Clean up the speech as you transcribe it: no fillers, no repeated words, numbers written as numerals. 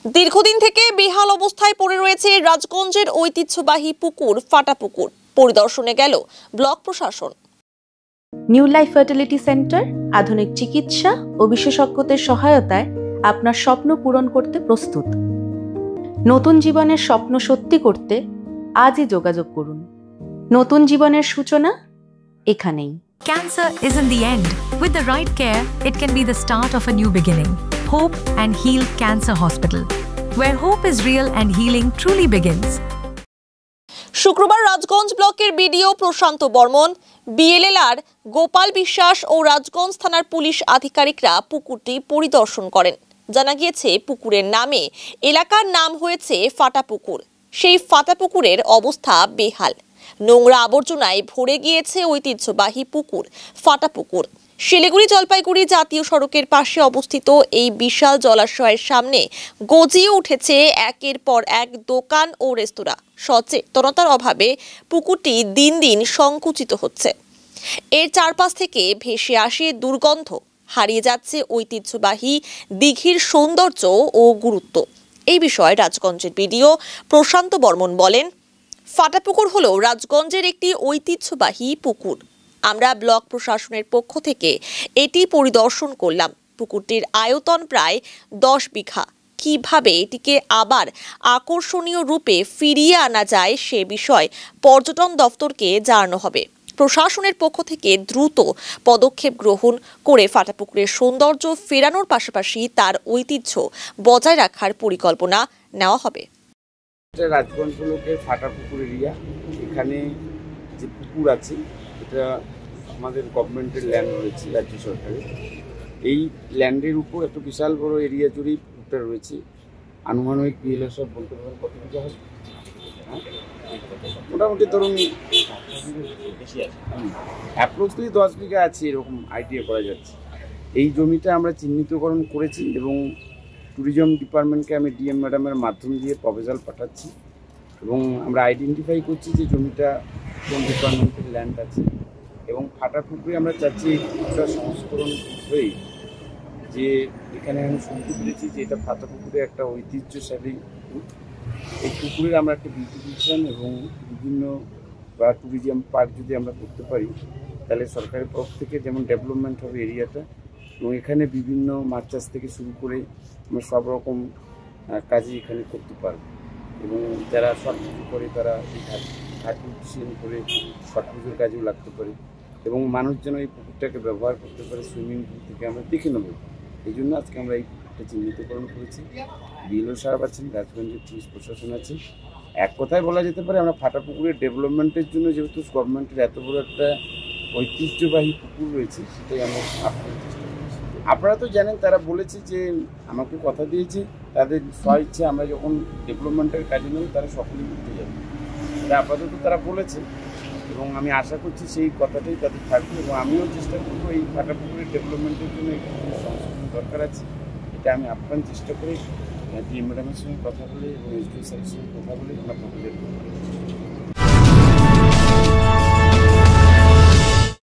দীর্ঘদিন থেকে বেহাল অবস্থায় পড়ে রয়েছে রাজগঞ্জের ঐতিহ্যবাহী পুকুর ফাটা পুকুর। পরিদর্শনে গেল ব্লক প্রশাসন। নিউ লাইফ ফার্টিলিটি সেন্টার আধুনিক চিকিৎসা ও বিশেষজ্ঞদের সহায়তায় আপনার স্বপ্ন পূরণ করতে প্রস্তুত। নতুন জীবনের স্বপ্ন সত্যি করতে আজই যোগাযোগ করুন। নতুন জীবনের সূচনা এখানেই। Cancer isn't the end. With the right care, it can be the start of a new beginning. Hope and Heal Cancer Hospital, where hope is real and healing truly begins. শুক্রবার রাজগঞ্জ ব্লকের বিডিও প্রশান্ত বর্মন, বিএলএলআর গোপাল বিশ্বাস ও রাজগঞ্জ থানার police আধিকারিকরা পুকুরটি পরিদর্শন করেন। জানা গিয়েছে পুকুরের নামে এলাকার নাম হয়েছে ফাটা পুকুর। সেই ফাটা পুকুরের অবস্থা বেহাল। নোংরা আবর্জনায় ভরে গিয়েছে ঐতিহ্যবাহী পুকুর ফাটা পুকুর। শিলিগুড়ি জলপাইগুড়ি জাতীয় সড়কের পাশে অবস্থিত এই বিশাল জলাশয়ের সামনে গজিয়ে উঠেছে একের পর এক দোকান ও রেস্তোরাঁ। সচেতনতার অভাবে পুকুরটি দিন দিন সংকুচিত হচ্ছে। এর চারপাশ থেকে ভেসে আসে দুর্গন্ধ। হারিয়ে যাচ্ছে ঐতিহ্যবাহী দিঘির সৌন্দর্য ও গুরুত্ব। এই বিষয়ে রাজগঞ্জের বিডিও প্রশান্ত বর্মন বলেন, ফাটা পুকুর হলো রাজগঞ্জের একটি ঐতিহ্যবাহী পুকুর। আমরা ব্লক প্রশাসনের পক্ষ থেকে এটি পরিদর্শন করলাম। পুকুরটির আয়তন প্রায় 10 বিঘা। কিভাবে এটিকে আবার আকর্ষণীয় রূপে ফিরিয়ে আনা যায় সে বিষয়ে পর্যটন দপ্তরকে জানানো হবে। প্রশাসনের পক্ষ থেকে দ্রুত পদক্ষেপ গ্রহণ করে ফাটা পুকুরের সৌন্দর্য ফেরানোর পাশাপাশি তার ঐতিহ্য বজায় রাখার পরিকল্পনা নেওয়া হবে। রাজগঞ্জ ব্লকের ফাটা পুকুর এরিয়া, এখানে যে পুকুর আছে এটা আমাদের গভর্নমেন্টের ল্যান্ড রয়েছে, রাজ্য সরকারের। এই ল্যান্ডের উপর এত বিশাল বড় এরিয়া জুড়েই পুকুরটা রয়েছে। আনুমানিক বিএলও সব বলতে পারেন কত বিঘা হবে? মোটামুটি ধরুন অ্যাপ্রক্সলি 10 বিঘা আছে, এরকম আইডিয়া করা যাচ্ছে। এই জমিটা আমরা চিহ্নিতকরণ করেছি এবং ট্যুরিজম ডিপার্টমেন্টকে আমি ডিএম ম্যাডামের মাধ্যম দিয়ে প্রপোজাল পাঠাচ্ছি এবং আমরা আইডেন্টিফাই করছি যে জমিটা কোন ডিপার্টমেন্টের ল্যান্ড আছে। এবং ফাটা পুকুরে আমরা চাচ্ছি একটা সংস্করণ হয়ে, যে এখানে আমি শুনতে পেরেছি যে এটা ফাটা পুকুরে একটা ঐতিহ্যশালী পুকুর। এই পুকুরের আমরা একটা বিউটিফিকেশন এবং বিভিন্ন বা ট্যুরিজম পার্ক যদি আমরা করতে পারি, তাহলে সরকারের তরফ থেকে যেমন ডেভেলপমেন্ট হবে এরিয়াটা, এবং এখানে বিভিন্ন মাছ চাষ থেকে শুরু করে আমরা সব রকম কাজই এখানে করতে পারবো। এবং যারা শর্ট পুজো করে তারা এই ঘাট উদ্দেশ্যন করে শর্ট পুজোর কাজেও লাগতে পারে এবং মানুষ যেন এই পুকুরটাকে ব্যবহার করতে পারে। সুইমিং পুল থেকে আমরা দেখে নেব, এই জন্য আজকে আমরা এই পুকুরটা চিহ্নিতকরণ করেছি। বিএলও সাহেব আছেন, রাজগঞ্জের পুলিশ প্রশাসন আছে। এক কথায় বলা যেতে পারে আমরা ফাটা পুকুরের ডেভেলপমেন্টের জন্য, যেহেতু গভর্নমেন্টের এত বড় একটা ঐতিহ্যবাহী পুকুর রয়েছে, সেটাই আমরা আপনার চেষ্টা করছি। আপনারা তো জানেন, তারা বলেছে যে আমাকে কথা দিয়েছে তাদের স্বইচ্ছে আমরা যখন ডেভেলপমেন্টের কাজে নেব তারা সকলেই ঘুরতে যাবে। এটা আপাতত তারা বলেছে এবং আমি আশা করছি সেই কথাটাই তাদের থাকবে। এবং আমিও চেষ্টা করবো এই ফাটা পুকুরের ডেভেলপমেন্টের জন্য সংশোধন দরকার আছে, এটা আমি আপ্রাণ চেষ্টা করি। ডিএম ম্যাডামের সঙ্গে কথা বলে এবং এসডিও স্যারের সঙ্গে কথা বলে আমরা প্রপোজাল করব।